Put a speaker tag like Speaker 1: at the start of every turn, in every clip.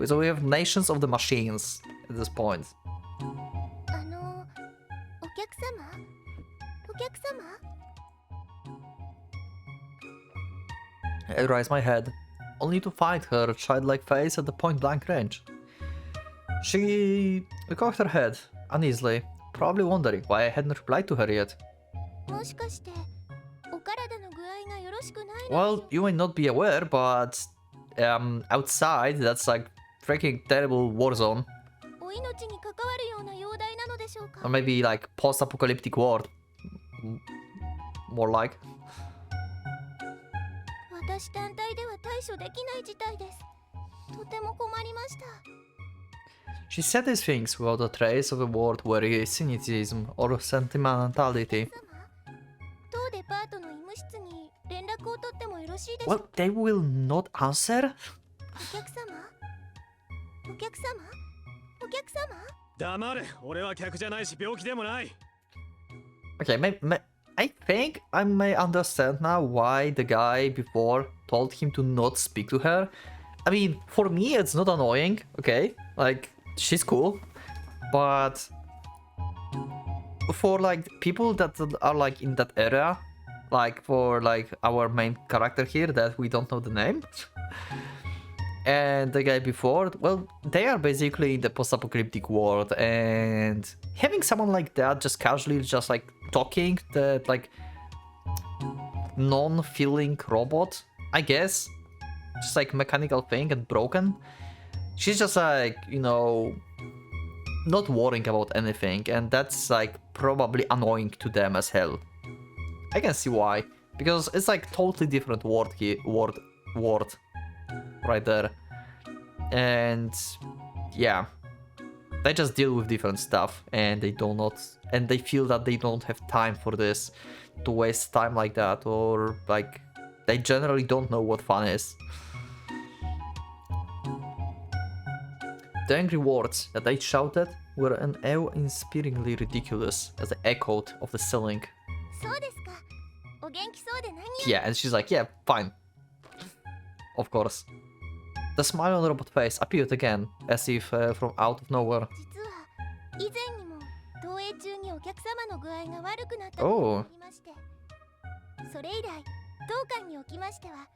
Speaker 1: So we have nations of the machines at this point.
Speaker 2: お客様
Speaker 1: I raise my head, only to find her childlike face at the point-blank range. She cocked her head uneasily, probably wondering why I hadn't replied to her yet.
Speaker 2: もしかしてお体の具合がよろしくないのでしょうか
Speaker 1: Well, you may not be aware, but outside, that's like freaking terrible war zone.
Speaker 2: お命に関わるような容体なのでしょうか
Speaker 1: Or maybe like post-apocalyptic world. More like.
Speaker 2: 私単体では対処できない事態です。とても困りました。
Speaker 1: She said these things without a trace of a word where cynicism or sentimentality.
Speaker 2: 当デパートの医務室に連絡を取ってもよろしいでしょう
Speaker 1: Well, they will not answer?
Speaker 2: お客様お客様お客様
Speaker 3: 黙れ、俺は客じゃないし病気でもない。
Speaker 1: Okay, I think I may understand now why the guy before told him to not speak to her. I mean, for me it's not annoying, okay? Like, she's cool. But for like people that are like in that area, like for like our main character here that we don't know the name, and the guy before, well, they are basically in the post-apocalyptic world, and having someone like that just casually just like talking, that like non-feeling robot, I guess, just like mechanical thing and broken, she's just like, you know, not worrying about anything, and that's like probably annoying to them as hell. I can see why, because it's like totally different world here, world right there, and yeah, they just deal with different stuff, and they feel that they don't have time for this, to waste time like that, or like they generally don't know what fun is. The angry words that they shouted were an awe-inspiringly ridiculous as they echoed off the ceiling.
Speaker 2: そうですか。お元気そうで何よ。
Speaker 1: Yeah, and she's like, yeah, fine. Of course. The smile on the robot face appeared again, as if from out of nowhere.
Speaker 2: 実は以前にも投影中にお客様の具合が悪くなったことがありまして、それ以来当館におきましては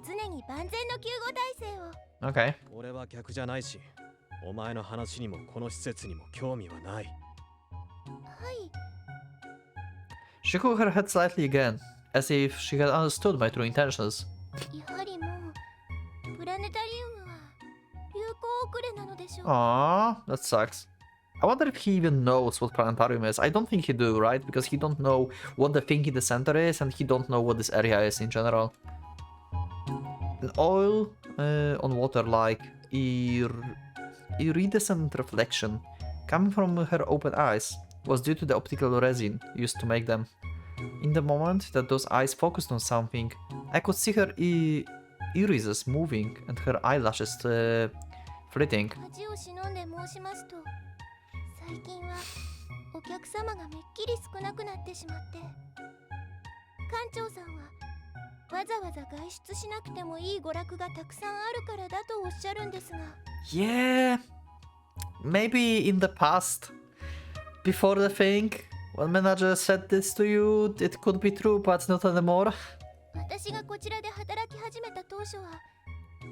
Speaker 2: 常に万全の救護体制を。
Speaker 1: Okay.
Speaker 3: 俺は客じゃないし、お前の話にもこの施設にも興味はない。
Speaker 2: はい。
Speaker 1: She shook her head slightly again, as if she had understood my true intentions.
Speaker 2: やはりもうプラネタリウムは流行遅れなのでしょう。
Speaker 1: Aww, that sucks. I wonder if he even knows what Planetarium is. I don't think he do, right? Because he don't know what the thing in the center is, and he don't know what this area is in general. An oil on water like iridescent reflection coming from her open eyes was due to the optical resin used to make them. In the moment that those eyes focused on something, I could see her irises moving and her eyelashes flitting.
Speaker 2: 恥を忍んで申しますと、最近はお客様がめっきり少なくなってしまって、館長さんはわざわざ外出しなくてもいい娯楽がたくさんあるからだとおっしゃるんですが。
Speaker 1: Yeah, maybe in the past, before the thing, when manager said this to you, it could be true, but not anymore.
Speaker 2: 私がこちらで働き始めた当初は、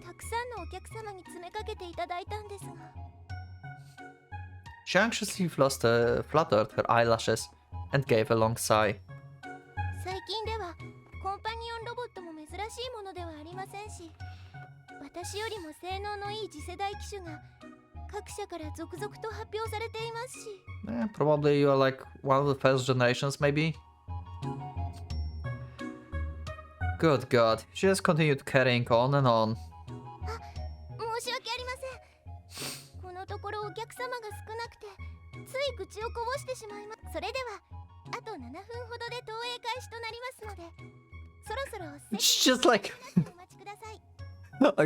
Speaker 2: たくさんのお客様に詰めかけていただいたんですが。
Speaker 1: She anxiously fluttered her eyelashes and gave a long sigh.
Speaker 2: 最近ではコンパニオンロボットも珍しいものではありませんし、私よりも性能のいい次世代機種が各社から続々と発表されていますし。
Speaker 1: Probably you are like one of the first generations, maybe? Good God, she just continued carrying on and on.
Speaker 2: 申し訳ありません。このところお客様が少なくて、つい口をこぼしてしまいます。それでは、あと7分ほどで投影開始となりますので、そろそろ
Speaker 1: She's just like...
Speaker 2: お待ちください。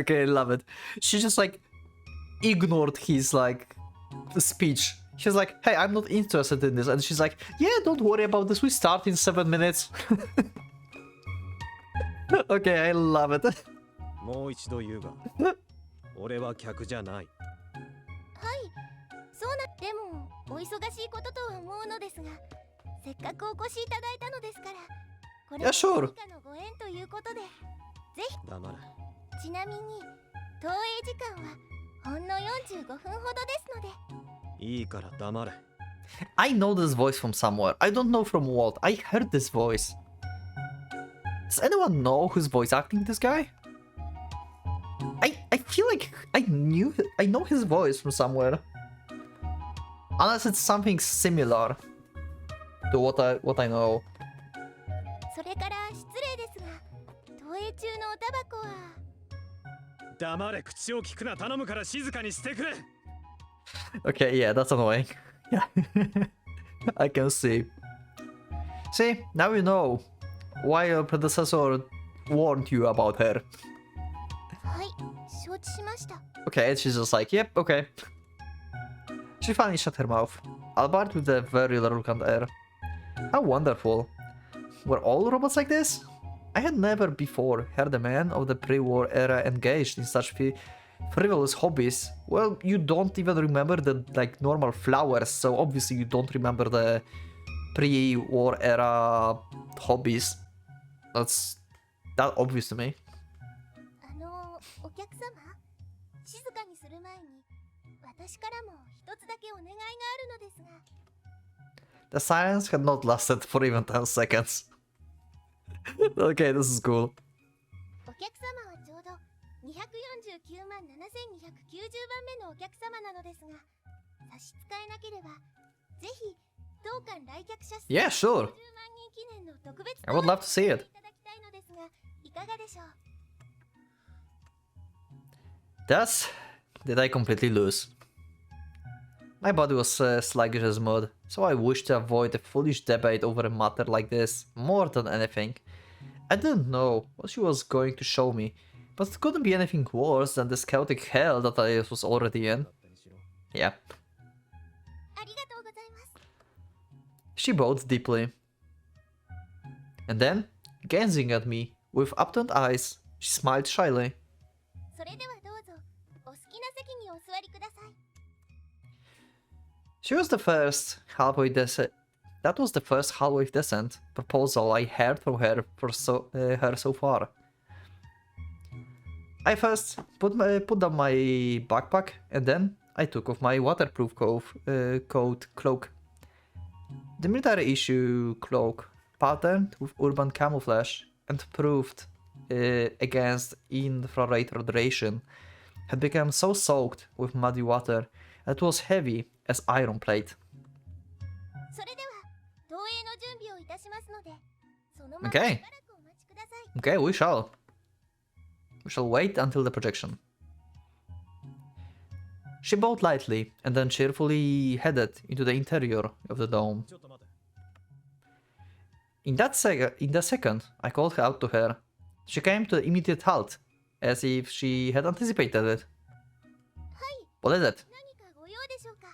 Speaker 1: Okay, I love it. She just like ignored his like speech. She's like, hey, I'm not interested in this. And she's like, yeah, don't worry about this. We start in 7 minutes. Okay, I love it.
Speaker 3: もう一度言うが、俺は客じゃない。
Speaker 2: はい、そうな。でもお忙しいこととは思うのですが、せっかくお越しいただいたのですから、これ
Speaker 1: Yeah, sure.
Speaker 2: 何かのご縁ということで、ぜひ。
Speaker 3: 黙れ。
Speaker 2: ちなみに投影時間はほんの45分ほどですので。
Speaker 3: いいから黙れ。
Speaker 1: I know this voice from somewhere. I don't know from what. I heard this voice. Does anyone know who's voice acting this guy? I feel like I know his voice from somewhere. Unless it's something similar to what I know.
Speaker 2: それから失礼ですが、投影中のおタバコは。
Speaker 3: 黙れ、口を聞くな。頼むから静かにしてくれ。
Speaker 1: Okay, yeah, that's annoying. Yeah, I can see. See, now you know why your predecessor warned you about her.
Speaker 2: はい、承知しました。
Speaker 1: Okay, she's just like, yep, okay. She finally shut her mouth, albeit with a very arrogant air. How wonderful. Were all robots like this? I had never before heard a man of the pre-war era engaged in such frivolous hobbies. Well, you don't even remember the like normal flowers, so obviously you don't remember the pre-war era hobbies. That's that obvious to me.
Speaker 2: お客様、静かにする前に私からも一つだけお願いがあるのですが。
Speaker 1: The silence had not lasted for even 10 seconds. Okay, this is cool.
Speaker 2: お客様はちょうど249万7290番目のお客様なのですが、差し支えなければぜひ当館来客者数
Speaker 1: Yeah, sure.
Speaker 2: 50万人記念の特別
Speaker 1: I would love to see it.
Speaker 2: いただきたいのですが、いかがでしょう。
Speaker 1: Thus, did I completely lose? My body was sluggish as mud, so I wished to avoid a foolish debate over a matter like this more than anything. I didn't know what she was going to show me, but it couldn't be anything worse than this chaotic hell that I was already in. Yeah.
Speaker 2: ありがとうございます。
Speaker 1: She bowed deeply. And then, gazing at me with upturned eyes, she smiled shyly.
Speaker 2: それではどうぞお好きな席にお座りください。
Speaker 1: She was the first halfway decent. That was the first halfway decent proposal I heard from her her so far. I first put down my backpack, and then I took off my waterproof coat cloak. The military issue cloak, patterned with urban camouflage and proofed against infrared radiation, had become so soaked with muddy water that it was heavy as iron plate.
Speaker 2: それでは投影の準備をいたしますので、そのまま
Speaker 1: Okay.
Speaker 2: しばらくお待ちください。
Speaker 1: Okay, we shall. We shall wait until the projection. She bowed lightly and then cheerfully headed into the interior of the dome.
Speaker 3: ちょっと待て。
Speaker 1: In the second I called out to her, she came to an immediate halt, as if she had anticipated it.
Speaker 2: はい、
Speaker 1: What is it?
Speaker 2: 何かご用でしょうか。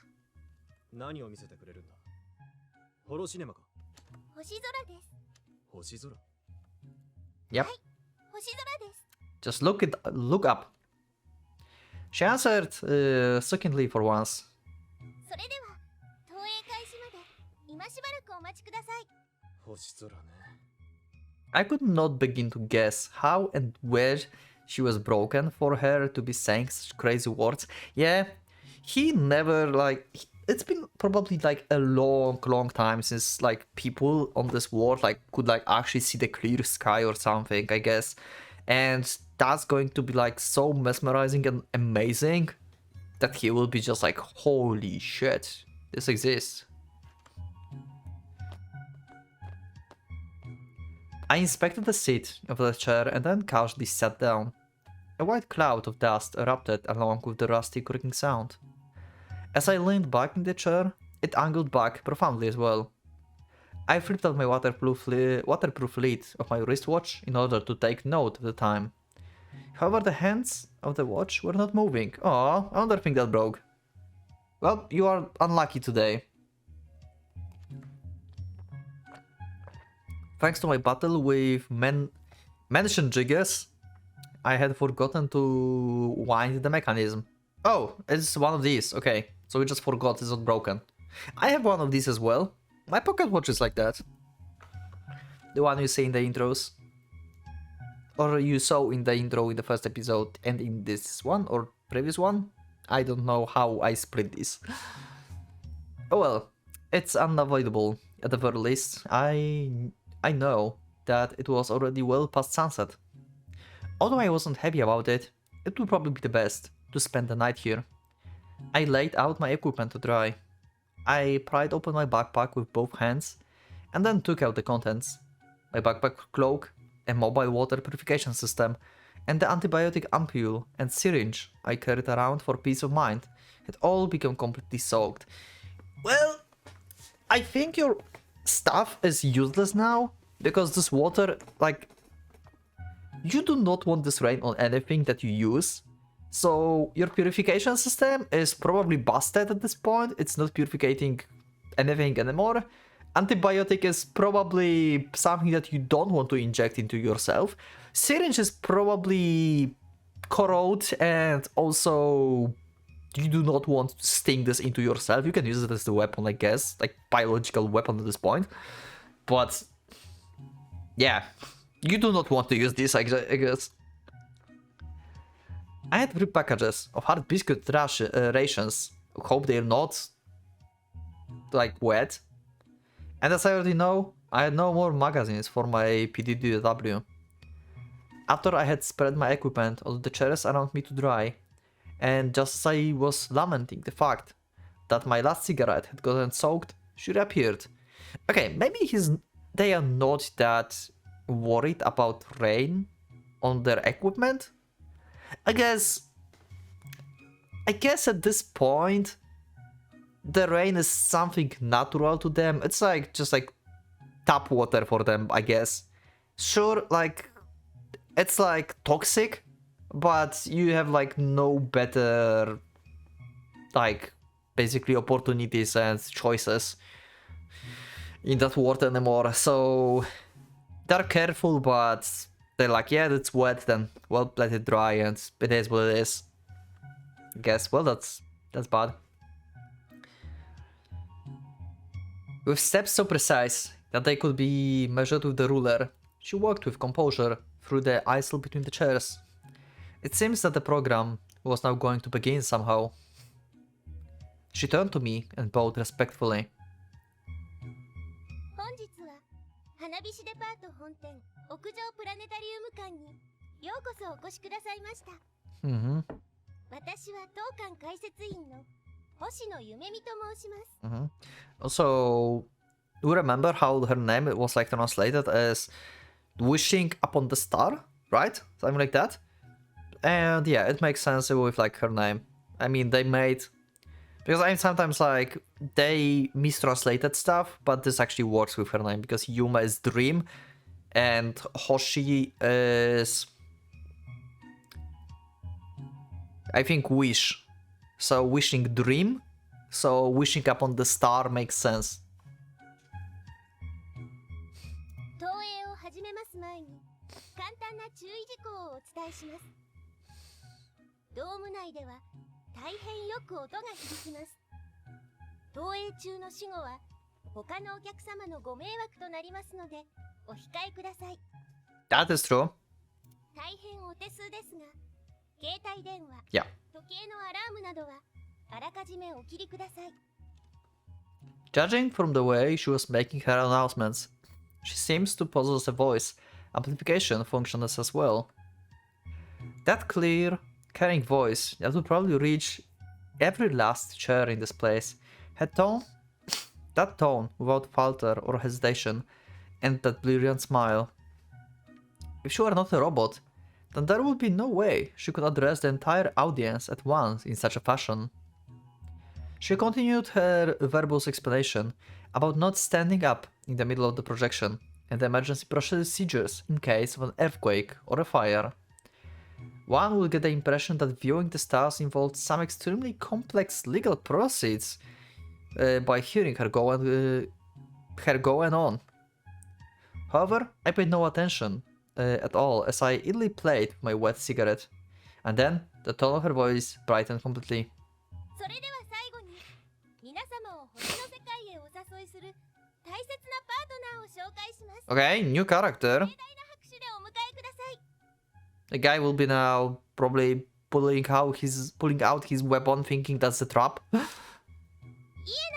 Speaker 3: 何を見せてくれるんだ。ホロシネマか。
Speaker 2: 星空です。
Speaker 3: 星空。
Speaker 1: Yep.
Speaker 2: 星空です。
Speaker 1: Just look up. She answered succinctly for once.
Speaker 2: それでは投影開始まで今しばらくお待ちください。
Speaker 3: 星空ね。
Speaker 1: I could not begin to guess how and where she was broken for her to be saying such crazy words. Yeah, he never it's been probably like a long time since like people on this world like could like actually see the clear sky or something, I guess. And that's going to be like so mesmerizing and amazing that he will be just like, holy shit, this exists. I inspected the seat of the chair and then casually sat down. A white cloud of dust erupted along with the rusty creaking sound. As I leaned back in the chair, it angled back profoundly as well. I flipped out my waterproof lid of my wristwatch in order to take note of the time. However, the hands of the watch were not moving. Oh, another thing that broke. Well, you are unlucky today. Thanks to my battle with mansion jiggers, I had forgotten to wind the mechanism. Oh, it's one of these. Okay, so we just forgot it's not broken. I have one of these as well. My pocket watch is like that. The one you see in the intros. Or you saw in the intro in the first episode and in this one or previous one. I don't know how I split this. Oh well, it's unavoidable at the very least. I know that it was already well past sunset. Although I wasn't happy about it, it would probably be the best to spend the night here. I laid out my equipment to dry. I pried open my backpack with both hands and then took out the contents. My backpack cloak, a mobile water purification system, and the antibiotic ampule and syringe I carried around for peace of mind had all become completely soaked. Well, I think your stuff is useless now, because this water, like, you do not want this rain on anything that you use. So your purification system is probably busted at this point. It's not purificating anything anymore. Antibiotic is probably something that you don't want to inject into yourself. Syringe is probably corrode, and also you do not want to sting this into yourself. You can use it as a weapon, I guess, like biological weapon at this point. But yeah, you do not want to use this, I guess. I had 3 packages of hard biscuit rations. Hope they're not like wet. And as I already know, I had no more magazines for my PDDW. After I had spread my equipment on the chairs around me to dry, and just as I was lamenting the fact that my last cigarette had gotten soaked, she reappeared. Okay, maybe they are not that worried about rain on their equipment. I guess at this point, the rain is something natural to them. It's like just like tap water for them, I guess. Sure, like it's like toxic, but you have like no better like basically opportunities and choices in that water anymore. So they're careful, but they're like, yeah, it's wet, then well, let it dry, and it is what it is. I guess, well, that's bad. With steps so precise that they could be measured with the ruler, she walked with composure through the aisle between the chairs. It seems that the program was now going to begin somehow. She turned to me and bowed respectfully.
Speaker 2: 本日は花火師デパート本店屋上プラネタリウム館にようこそお越しくださいました。私は当館解説員の星野夢美と申します。
Speaker 1: Also, do you remember how her name was like translated as wishing upon the star, right? Something like that. And yeah, it makes sense with like her name. I mean, they made, because I sometimes like they mistranslated stuff, but this actually works with her name because Yuma is dream and Hoshi is, I think, wish. So wishing dream, so wishing upon the star makes sense.
Speaker 2: 投影を始めます前に簡単な注意事項をお伝えします。ドーム内では大変よく音が響きます。投影中の死後は他のお客様のご迷惑となりますのでお控えください。
Speaker 1: That is true.
Speaker 2: 大変お手数ですが、携帯電話、
Speaker 1: Yeah.
Speaker 2: 時計のアラームなどはあらかじめお切りください。
Speaker 1: Judging from the way she was making her announcements, she seems to possess a voice amplification function as well. That clear, caring voice that would probably reach every last chair in this place had that tone without falter or hesitation, and that brilliant smile. If she were not a robot, then there would be no way she could address the entire audience at once in such a fashion. She continued her verbose explanation about not standing up in the middle of the projection and the emergency procedures in case of an earthquake or a fire. One would get the impression that viewing the stars involved some extremely complex legal proceeds by hearing her go on. However, I paid no attention at all as I idly played with my wet cigarette. And then the tone of her voice brightened completely.
Speaker 2: それでは最後に皆様を星の世界へお誘いする大切なパートナーを紹介します。
Speaker 1: Okay, new character.
Speaker 2: 盛大な拍手でお迎えください。
Speaker 1: The guy will be now probably pulling out his weapon, thinking that's a trap.
Speaker 2: イエナ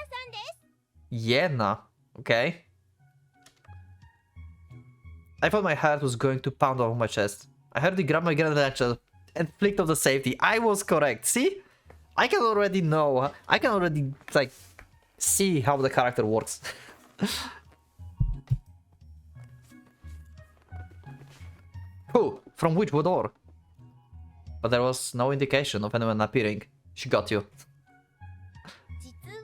Speaker 2: さんです。
Speaker 1: Yena. Okay. I thought my heart was going to pound off my chest. I heard he grabbed my grenade launcher and flicked off the safety. I was correct. See? I can already know. I can already, like, see how the character works. Who? From which door? But there was no indication of anyone appearing. She got you.
Speaker 2: 実は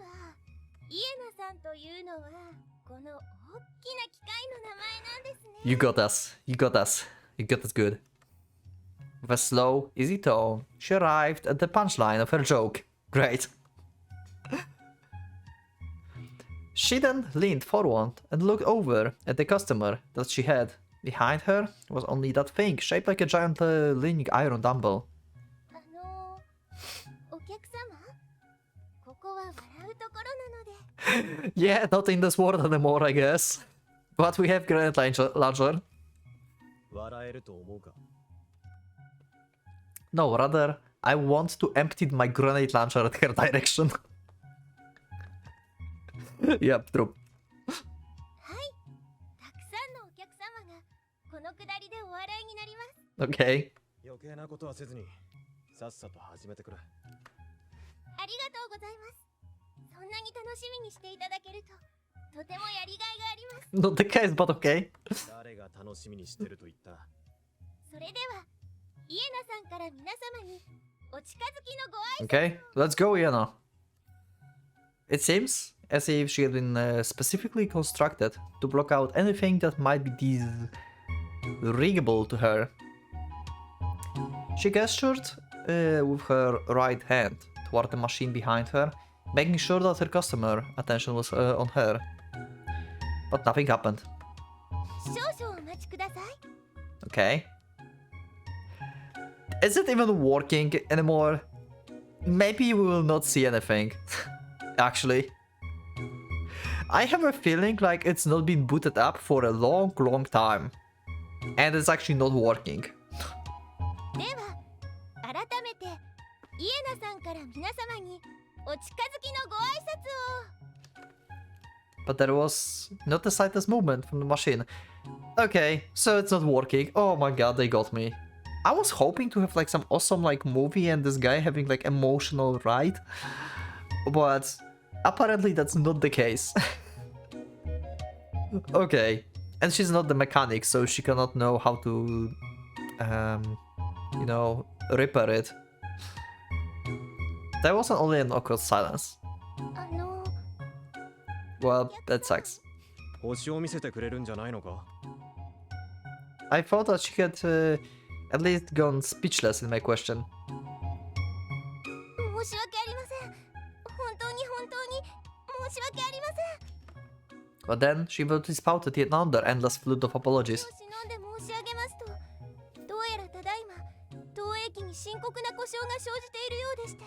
Speaker 2: イエナさんというのはこの大きな機械の名前なんですね。
Speaker 1: You got us. You got us. You got us good. With a slow, easy tone, she arrived at the punchline of her joke. Great. She then leaned forward and looked over at the customer that she had. Behind her was only that thing, shaped like a giant leaning iron dumbbell.
Speaker 2: お客様、ここは笑うところなので。
Speaker 1: Yeah, not in this world anymore, I guess. But we have grenade launcher.
Speaker 3: 笑えると思うか
Speaker 1: No, rather, I want to empty my grenade launcher at her direction. Yep, true.
Speaker 2: はい、たくさんのお客様がこのくだりでお笑いになります。
Speaker 1: Okay.
Speaker 3: 余計なことはせずにさっさと始めてくれ
Speaker 2: ありがとうございます。そんなに楽しみにしていただけるととてもやりがいがあります。
Speaker 1: Not the case, but okay.
Speaker 3: 誰が楽しみにしてると言った
Speaker 2: それではイエナさんから皆様にお近づきのご挨拶。
Speaker 1: Okay, let's go, Yana. It seems as if she had been specifically constructed to block out anything that might be disagreeable to her. She gestured with her right hand toward the machine behind her, making sure that her customer attention was on her. But nothing happened.
Speaker 2: 少々お待ちください。
Speaker 1: Okay. Is it even working anymore? Maybe we will not see anything. Actually. I have a feeling like it's not been booted up for a long time. And it's actually not working.
Speaker 2: では改めてイエナさんから皆様にお近づきのご挨拶を。
Speaker 1: But there was not the slightest movement from the machine. Okay, so it's not working. Oh my god, they got me. I was hoping to have like some awesome like movie and this guy having like emotional ride. But apparently that's not the case. Okay. And she's not the mechanic, so she cannot know how to you know, repair it. There wasn't only an awkward silence.
Speaker 2: あの
Speaker 1: Well, that sucks.
Speaker 3: 星を見せてくれるんじゃないのか
Speaker 1: I thought that she had at least gone speechless in my question.
Speaker 2: 申し訳ありません。本当に申し訳ありません。
Speaker 1: But then she immediately spouted yet another endless flood of apologies.
Speaker 2: 少し飲んで申し上げますと、どうやらただいま投影機に深刻な故障が生じているようでして、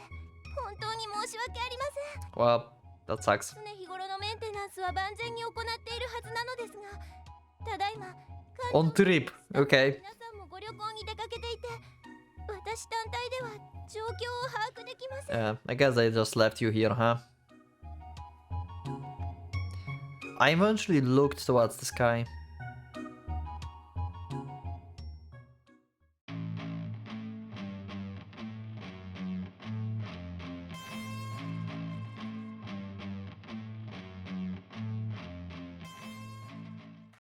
Speaker 2: 本当に申し訳ありません。
Speaker 1: Well, that sucks.
Speaker 2: 常日頃のメンテナンスは万全に行っているはずなのですが、ただいま
Speaker 1: On trip, okay.
Speaker 2: 皆さんもご旅行に出かけていて、私単体では状況を把握できません。
Speaker 1: I guess they just left you here, huh? I eventually looked towards the sky.